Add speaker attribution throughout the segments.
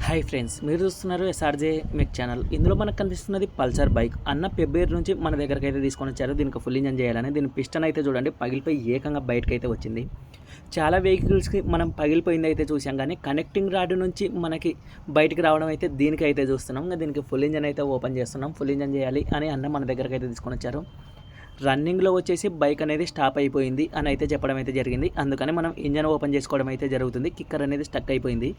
Speaker 1: Hi friends, మీరు చూస్తున్నారు SRJ మెక్ channel. ఇందులో మనకు కనిపిస్తున్నది పల్సర్ బైక్. అన్న ఫిబ్రవరి నుంచి మన దగ్గరకు అయితే తీసుకొని వచ్చారు. దీనికి ఫుల్ ఇంజన్ చేయాలని. దీని పిస్టన్ అయితే చూడండి పగిలిపోయి ఏకంగా బయటకు అయితే వచ్చింది. చాలా వెహికల్స్కి మనం పగిలిపోయింది అయితే చూసాం, కానీ కనెక్టింగ్ రాడ్ నుంచి మనకి బయటికి రావడం అయితే దీనికి అయితే చూస్తున్నాం. దీనికి ఫుల్ ఇంజన్ అయితే ఓపెన్ చేస్తున్నాం. ఫుల్ ఇంజన్ చేయాలి అని అన్న మన దగ్గరకు అయితే తీసుకొని వచ్చారు. రన్నింగ్లో వచ్చేసి బైక్ అనేది స్టాప్ అయిపోయింది అని అయితే చెప్పడం అయితే జరిగింది. అందుకని మనం ఇంజన్ ఓపెన్ చేసుకోవడం అయితే జరుగుతుంది. కిక్కర్ అనేది స్టక్ అయిపోయింది,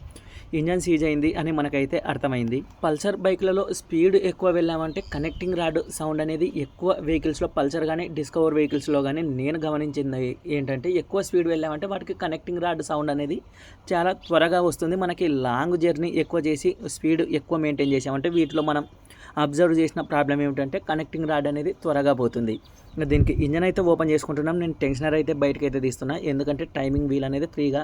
Speaker 1: ఇంజన్ సీజ్ అయింది అని మనకైతే అర్థమైంది. పల్సర్ బైక్లలో స్పీడ్ ఎక్కువ వెళ్ళామంటే కనెక్టింగ్ రాడ్ సౌండ్ అనేది ఎక్కువ వెహికల్స్లో, పల్సర్ కానీ డిస్కవర్ వెహికల్స్లో కానీ నేను గమనించింది ఏంటంటే, ఎక్కువ స్పీడ్ వెళ్ళామంటే వాటికి కనెక్టింగ్ రాడ్ సౌండ్ అనేది చాలా త్వరగా వస్తుంది. మనకి లాంగ్ జర్నీ ఎక్కువ చేసి స్పీడ్ ఎక్కువ మెయింటైన్ చేసామంటే వీటిలో మనం అబ్జర్వ్ చేసిన ప్రాబ్లం ఏమిటంటే కనెక్టింగ్ రాడ్ అనేది త్వరగా పోతుంది. దీనికి ఇంజన్ అయితే ఓపెన్ చేసుకుంటున్నాం. నేను టెన్షనర్ అయితే బయటకు అయితే తీస్తున్నా, ఎందుకంటే టైమింగ్ వీల్ అనేది ఫ్రీగా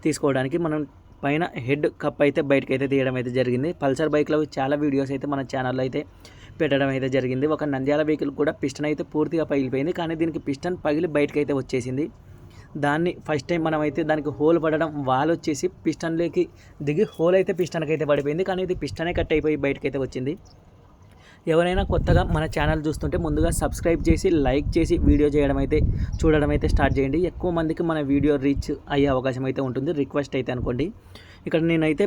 Speaker 1: తీసుకోవడానికి. మనం పైన హెడ్ కప్ అయితే బయటకు అయితే తీయడం అయితే జరిగింది. పల్సర్ బైక్లో చాలా వీడియోస్ అయితే మన ఛానల్లో అయితే పెట్టడం అయితే జరిగింది. ఒక నంద్యాల వెహికల్ కూడా పిస్టన్ అయితే పూర్తిగా పగిలిపోయింది, కానీ దీనికి పిస్టన్ పగిలి బయటకు అయితే వచ్చేసింది. దాన్ని ఫస్ట్ టైం మనం అయితే దానికి హోల్ పడడం, వాల్ వచ్చేసి పిస్టన్లోకి దిగి హోల్ అయితే పిస్టన్కి అయితే పడిపోయింది, కానీ ఇది పిస్టనే కట్ అయిపోయి బయటకు అయితే వచ్చింది. ఎవరైనా కొత్తగా మన ఛానల్ చూస్తుంటే ముందుగా సబ్స్క్రైబ్ చేసి లైక్ చేసి వీడియో చూడడం అయితే స్టార్ట్ చేయండి. ఎక్కువ మందికి మన వీడియో రీచ్ అయ్యే అవకాశం అయితే ఉంటుంది. రిక్వెస్ట్ అయితే అనుకోండి. ఇక్కడ నేనైతే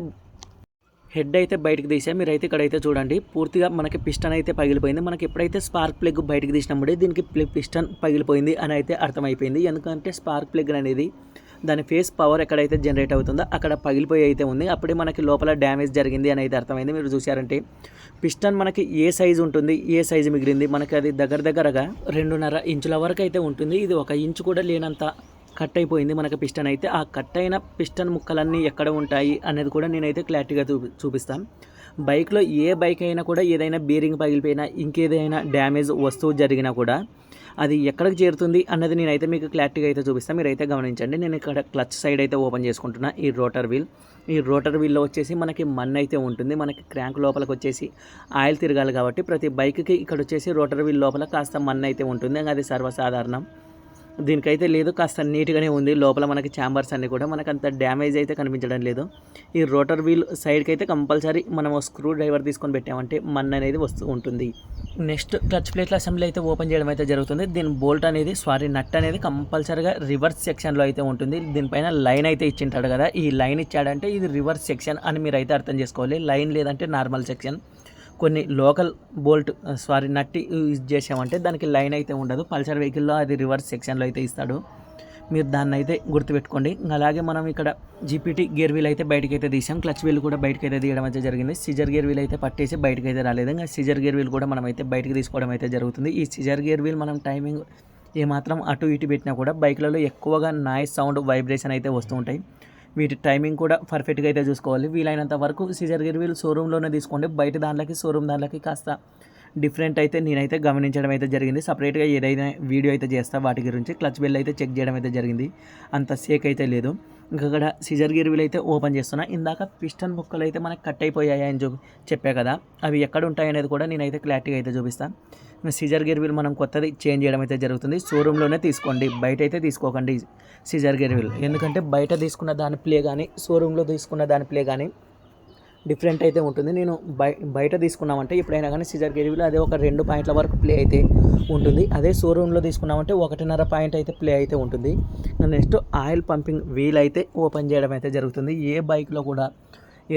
Speaker 1: హెడ్ అయితే బయటకు తీసాను. మీరైతే ఇక్కడైతే చూడండి, పూర్తిగా మనకి పిస్టన్ అయితే పగిలిపోయింది. మనకి ఎప్పుడైతే స్పార్క్ ప్లగ్ బయటకు తీసినప్పుడే దీనికి పిస్టన్ పగిలిపోయింది అని అయితే అర్థమైపోయింది. ఎందుకంటే స్పార్క్ ప్లగ్ అనేది దాని ఫేస్ పవర్ ఎక్కడైతే జనరేట్ అవుతుందో అక్కడ పగిలిపోయి అయితే ఉంది. అప్పుడే మనకి లోపల డ్యామేజ్ జరిగింది అని అయితే అర్థమైంది. మీరు చూసారంటే పిస్టన్ మనకి ఏ సైజు ఉంటుంది, ఏ సైజు మిగిలింది, మనకి అది దగ్గరగా 2.5 ఇంచుల వరకు అయితే ఉంటుంది. ఇది 1 ఇంచు కూడా లేనంత కట్ అయిపోయింది మనకి పిస్టన్ అయితే. ఆ కట్ అయిన పిస్టన్ ముక్కలన్నీ ఎక్కడ ఉంటాయి అనేది కూడా నేనైతే క్లారిటీగా చూపిస్తాను. బైక్లో ఏ బైక్ అయినా కూడా ఏదైనా బేరింగ్ పగిలిపోయినా, ఇంకేదైనా డ్యామేజ్ వస్తువు జరిగినా కూడా అది ఎక్కడికి చేరుతుంది అన్నది నేనైతే మీకు క్లారిటీగా అయితే చూపిస్తాను. మీరైతే గమనించండి. నేను ఇక్కడ క్లచ్ సైడ్ అయితే ఓపెన్ చేసుకుంటున్నా. ఈ రోటర్ వీల్లో వచ్చేసి మనకి మన్ను అయితే ఉంటుంది. మనకి క్రాంక్ లోపలికి వచ్చేసి ఆయిల్ తిరగాలి కాబట్టి ప్రతి బైక్కి ఇక్కడ వచ్చేసి రోటర్ వీల్ లోపల కాస్త మన్ను అయితే ఉంటుంది. అది సర్వసాధారణం. దీనికైతే లేదు, కాస్త నీట్గానే ఉంది. లోపల మనకి ఛాంబర్స్ అన్నీ కూడా మనకు అంత డ్యామేజ్ అయితే కనిపించడం లేదు. ఈ రోటర్ వీల్ సైడ్కి అయితే కంపల్సరీ మనం స్క్రూ డ్రైవర్ తీసుకొని పెట్టామంటే మన్ను అనేది వస్తూ ఉంటుంది. నెక్స్ట్ క్లచ్ ప్లేట్ల అసెంబ్లీ అయితే ఓపెన్ చేయడం అయితే జరుగుతుంది. దీని బోల్ట్ అనేది నట్ అనేది కంపల్సరీగా రివర్స్ సెక్షన్లో అయితే ఉంటుంది. దీనిపైన లైన్ అయితే ఇచ్చింటాడు కదా, ఈ లైన్ ఇచ్చాడంటే ఇది రివర్స్ సెక్షన్ అని మీరు అయితే అర్థం చేసుకోవాలి. లైన్ లేదంటే నార్మల్ సెక్షన్. కొన్ని లోకల్ నట్టి యూజ్ చేసామంటే దానికి లైన్ అయితే ఉండదు. పల్సర్ వెహికల్లో అది రివర్స్ సెక్షన్లో అయితే ఇస్తాడు. మీరు దాన్ని అయితే గుర్తుపెట్టుకోండి. అలాగే మనం ఇక్కడ జీపీటీ గేర్ వీల్ అయితే బయటకు అయితే తీసాం. క్లచ్ వీల్ కూడా బయటకు అయితే తీయడం అయితే జరిగింది. సిజర్ గేర్ వీల్ అయితే పట్టేసి బయటకు అయితే రాలేదు. ఇంకా సిజర్ గేర్ వీల్ కూడా మనం అయితే బయటకు తీసుకోవడం అయితే జరుగుతుంది. ఈ సిజర్ గేర్ వీల్ మనం టైమింగ్ ఏమాత్రం అటు ఇటు పెట్టినా కూడా బైక్లలో ఎక్కువగా నాయిస్, సౌండ్, వైబ్రేషన్ అయితే వస్తూ ఉంటాయి. వీటి టైమింగ్ కూడా పర్ఫెక్ట్గా అయితే చూసుకోవాలి. వీలైనంత వరకు సిజర్ గేర్ వీల్ షోరూంలోనే తీసుకోండి. బయట షోరూమ్ దాంట్లోకి కాస్త డిఫరెంట్ అయితే నేనైతే గమనించడం అయితే జరిగింది. సపరేట్గా ఏదైనా వీడియో అయితే చేస్తా వాటి గురించి. క్లచ్ బెల్ అయితే చెక్ చేయడం అయితే జరిగింది. అంత సేక్ అయితే లేదు. ఇక్కడ సిజర్ గేర్ వీల్ అయితే ఓపెన్ చేస్తున్నా. ఇందాక పిస్టన్ ముక్కలు అయితే మనకు కట్ అయిపోయాయని చెప్పా కదా, అవి ఎక్కడ ఉంటాయనేది కూడా నేనైతే క్లారిటీగా అయితే చూపిస్తాను. సిజర్ గేర్ వీల్ మనం కొత్తది చేంజ్ చేయడం అయితే జరుగుతుంది. షోరూంలోనే తీసుకోండి, బయట అయితే తీసుకోకండి సిజర్ గేర్ వీల్. ఎందుకంటే బయట తీసుకున్న దాని ప్లే కానీ షోరూంలో తీసుకున్న దాని ప్లే కానీ డిఫరెంట్ అయితే ఉంటుంది. నేను బయట తీసుకున్నామంటే ఎప్పుడైనా కానీ సిజర్ గేర్ వీల్ అదే ఒక 2 పాయింట్ల వరకు ప్లే అయితే ఉంటుంది. అదే షోరూంలో తీసుకున్నామంటే 1.5 పాయింట్ అయితే ప్లే అయితే ఉంటుంది. నెక్స్ట్ ఆయిల్ పంపింగ్ వీల్ అయితే ఓపెన్ చేయడం అయితే జరుగుతుంది. ఏ బైక్లో కూడా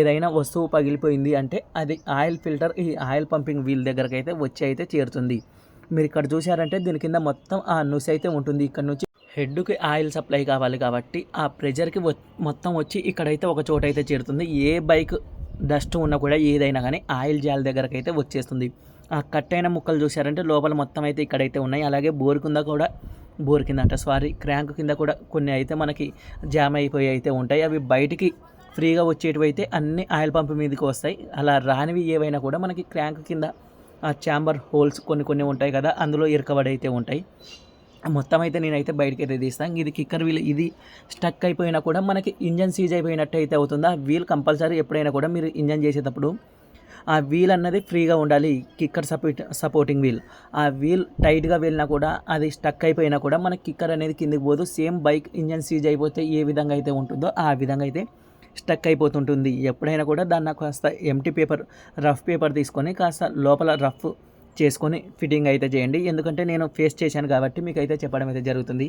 Speaker 1: ఏదైనా వస్తువు పగిలిపోయింది అంటే అది ఆయిల్ ఫిల్టర్ ఈ ఆయిల్ పంపింగ్ వీల్ దగ్గరకు అయితే వచ్చి అయితే చేరుతుంది. మీరు ఇక్కడ చూసారంటే దీని కింద మొత్తం ఆ నుసి అయితే ఉంటుంది. ఇక్కడ నుంచి హెడ్కి ఆయిల్ సప్లై కావాలి కాబట్టి ఆ ప్రెజర్కి మొత్తం వచ్చి ఇక్కడైతే ఒక చోట అయితే చేరుతుంది. ఏ బైక్ డస్ట్ ఉన్నా కూడా ఏదైనా కానీ ఆయిల్ జాల్ దగ్గరకు అయితే వచ్చేస్తుంది. ఆ కట్ అయిన ముక్కలు చూసారంటే లోపల మొత్తం అయితే ఇక్కడైతే ఉన్నాయి. అలాగే క్రాంక్ కింద కూడా కొన్ని అయితే మనకి జామ్ అయిపోయి అయితే ఉంటాయి. అవి బయటికి ఫ్రీగా వచ్చేటివి అయితే అన్ని ఆయిల్ పంప్ మీదకి వస్తాయి. అలా రానివి ఏవైనా కూడా మనకి క్రాంక్ కింద ఆ ఛాంబర్ హోల్స్ కొన్ని ఉంటాయి కదా, అందులో ఇరకబడి అయితే ఉంటాయి. మొత్తం అయితే నేనైతే బయటకి అయితే తీస్తాను. ఇది కిక్కర్ వీల్, ఇది స్టక్ అయిపోయినా కూడా మనకి ఇంజన్ సీజ్ అయిపోయినట్టు అయితే అవుతుంది. ఆ వీల్ కంపల్సరీ ఎప్పుడైనా కూడా మీరు ఇంజన్ చేసేటప్పుడు ఆ వీల్ అన్నది ఫ్రీగా ఉండాలి. కిక్కర్ సపోర్టింగ్ వీల్, ఆ వీల్ టైట్గా వెళ్ళినా కూడా అది స్టక్ అయిపోయినా కూడా మనకి కిక్కర్ అనేది కిందికి పోదు. సేమ్ బైక్ ఇంజన్ సీజ్ అయిపోతే ఏ విధంగా అయితే ఉంటుందో ఆ విధంగా అయితే స్టక్ అయిపోతుంటుంది. ఎప్పుడైనా కూడా దాన్ని కాస్త ఎంప్టీ పేపర్, రఫ్ పేపర్ తీసుకొని కాస్త లోపల రఫ్ చేసుకొని ఫిట్టింగ్ అయితే చేయండి. ఎందుకంటే నేను ఫేస్ చేశాను కాబట్టి మీకైతే చెప్పడం అయితే జరుగుతుంది.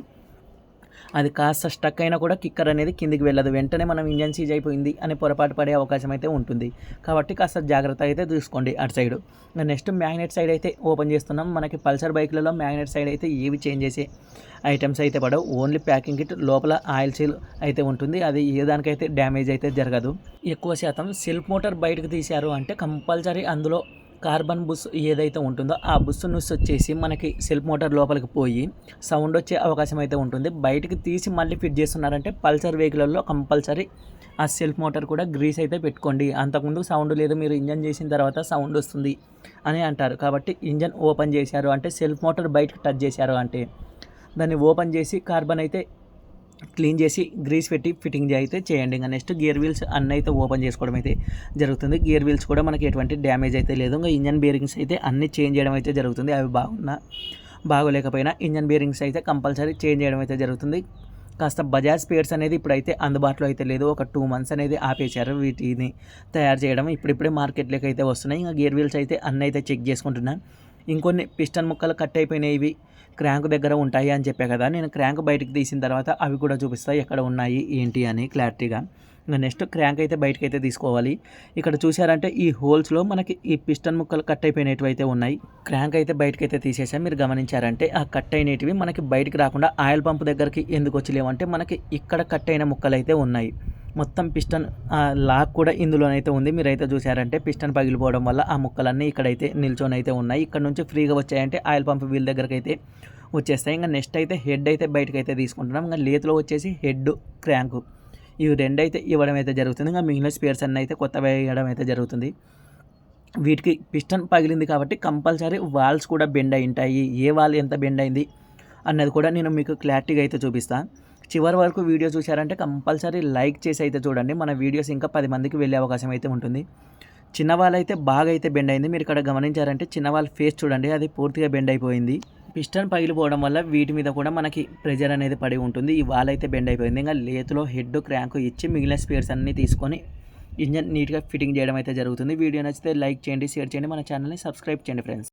Speaker 1: అది కాస్త స్టక్ అయినా కూడా కిక్కర్ అనేది కిందికి వెళ్ళదు. వెంటనే మనం ఇంజన్ సీజ్ అయిపోయింది అని పొరపాటు పడే అవకాశం అయితే ఉంటుంది. కాబట్టి కాస్త జాగ్రత్త అయితే చూసుకోండి అటు సైడు. నెక్స్ట్ మ్యాగ్నెట్ సైడ్ అయితే ఓపెన్ చేస్తున్నాం. మనకి పల్సర్ బైక్లలో మ్యాగ్నెట్ సైడ్ అయితే ఏవి చేంజ్ చేసే ఐటమ్స్ అయితే పడవు. ఓన్లీ ప్యాకింగ్ కిట్ లోపల ఆయిల్ సీల్ అయితే ఉంటుంది. అది ఏ దానికైతే డ్యామేజ్ అయితే జరగదు. ఎక్కువ శాతం సెల్ఫ్ మోటార్ బయటకు తీశారు అంటే కంపల్సరీ అందులో కార్బన్ బుస్ ఏదైతే ఉంటుందో ఆ బుస్ నుస్ వచ్చేసి మనకి సెల్ఫ్ మోటార్ లోపలికి పోయి సౌండ్ వచ్చే అవకాశం అయితే ఉంటుంది. బయటికి తీసి మళ్ళీ ఫిట్ చేస్తున్నారంటే పల్సర్ వెహికల్లో కంపల్సరీ ఆ సెల్ఫ్ మోటార్ కూడా గ్రీస్ అయితే పెట్టుకోండి. అంతకుముందు సౌండ్ లేదు, మీరు ఇంజన్ చేసిన తర్వాత సౌండ్ వస్తుంది అని అంటారు. కాబట్టి ఇంజన్ ఓపెన్ చేశారు అంటే సెల్ఫ్ మోటార్ బయటకు టచ్ చేశారు అంటే దాన్ని ఓపెన్ చేసి కార్బన్ అయితే క్లీన్ చేసి గ్రీస్ పెట్టి ఫిట్టింగ్ అయితే చేయండి. ఇంకా నెక్స్ట్ గేర్ వీల్స్ అన్నీ అయితే ఓపెన్ చేసుకోవడం అయితే జరుగుతుంది. గేర్ వీల్స్ కూడా మనకి ఎటువంటి డ్యామేజ్ అయితే లేదు. ఇంకా ఇంజన్ బేరింగ్స్ అయితే అన్నీ చేంజ్ చేయడం అయితే జరుగుతుంది. అవి బాగోలేకపోయినా ఇంజన్ బేరింగ్స్ అయితే కంపల్సరీ చేంజ్ చేయడం అయితే జరుగుతుంది. కాస్త బజాజ్ స్పేర్స్ అనేది ఇప్పుడైతే అందుబాటులో అయితే లేదు. ఒక 2 months అనేది ఆపేశారు వీటిని తయారు చేయడం. ఇప్పుడిప్పుడే మార్కెట్లోకి అయితే వస్తున్నాయి. ఇంకా గేర్ వీల్స్ అయితే అన్నీ అయితే చెక్ చేసుకుంటున్నాను. ఇంకొన్ని పిస్టన్ ముక్కలు కట్ అయిపోయినవి క్రాంక్ దగ్గర ఉంటాయి అని చెప్పే కదా, నేను క్రాంక్ బయటకు తీసిన తర్వాత అవి కూడా చూపిస్తాయి ఎక్కడ ఉన్నాయి ఏంటి అని క్లారిటీగా. ఇంకా నెక్స్ట్ క్రాంక్ అయితే బయటకు అయితే తీసుకోవాలి. ఇక్కడ చూసారంటే ఈ హోల్స్లో మనకి ఈ పిస్టన్ ముక్కలు కట్ అయిపోయినవి అయితే ఉన్నాయి. క్రాంక్ అయితే బయటకు అయితే తీసేసాం. మీరు గమనించారంటే ఆ కట్ అయినవి మనకి బయటకు రాకుండా ఆయిల్ పంప్ దగ్గరికి ఎందుకు వచ్చలేమంటే మనకి ఇక్కడ కట్ అయిన ముక్కలు అయితే ఉన్నాయి. మొత్తం పిస్టన్ లాక్ కూడా ఇందులోనైతే ఉంది. మీరైతే చూసారంటే పిస్టన్ పగిలిపోవడం వల్ల ఆ ముక్కలన్నీ ఇక్కడైతే నిల్చొని అయితే ఉన్నాయి. ఇక్కడ నుంచి ఫ్రీగా వచ్చాయంటే ఆయిల్ పంప్ వీల్ దగ్గరికి అయితే వచ్చేస్తాయి. ఇంకా నెక్స్ట్ అయితే హెడ్ అయితే బయటకు అయితే తీసుకుంటున్నాం. ఇంకా లేత్లో వచ్చేసి హెడ్, క్రాంక్ ఇవి రెండైతే ఇవ్వడం అయితే జరుగుతుంది. ఇంకా మిగిలిన స్పేర్స్ అన్నీ అయితే కొత్తగా వేయడం అయితే జరుగుతుంది. వీటికి పిస్టన్ పగిలింది కాబట్టి కంపల్సరీ వాల్స్ కూడా బెండ్ అయి ఉంటాయి. ఏ వాల్ ఎంత బెండ్ అయింది అన్నది కూడా నేను మీకు క్లారిటీగా అయితే చూపిస్తాను. చివరి వరకు వీడియో చూశారంటే కంపల్సరీ లైక్ చేసి అయితే చూడండి. మన వీడియోస్ ఇంకా 10 మందికి వెళ్ళే అవకాశం అయితే ఉంటుంది. చిన్న వాల్ అయితే బాగా అయితే బెండ్ అయింది. మీరు ఇక్కడ గమనించారంటే చిన్న వాల్ ఫేస్ చూడండి, అది పూర్తిగా బెండ్ అయిపోయింది. పిస్టన్ పగిలిపోవడం వల్ల వీటి మీద కూడా మనకి ప్రెజర్ అనేది పడి ఉంటుంది. ఈ వాల్ అయితే బెండ్ అయిపోయింది. ఇంకా లేతులో హెడ్, క్రాంక్ ఇచ్చి మిగిలిన స్పేర్స్ అన్నీ తీసుకొని ఇంజన్ నీట్గా ఫిట్టింగ్ చేయడం అయితే జరుగుతుంది. వీడియో నచ్చితే లైక్ చేయండి, షేర్ చేయండి, మన ఛానల్ని సబ్స్క్రైబ్ చేయండి ఫ్రెండ్స్.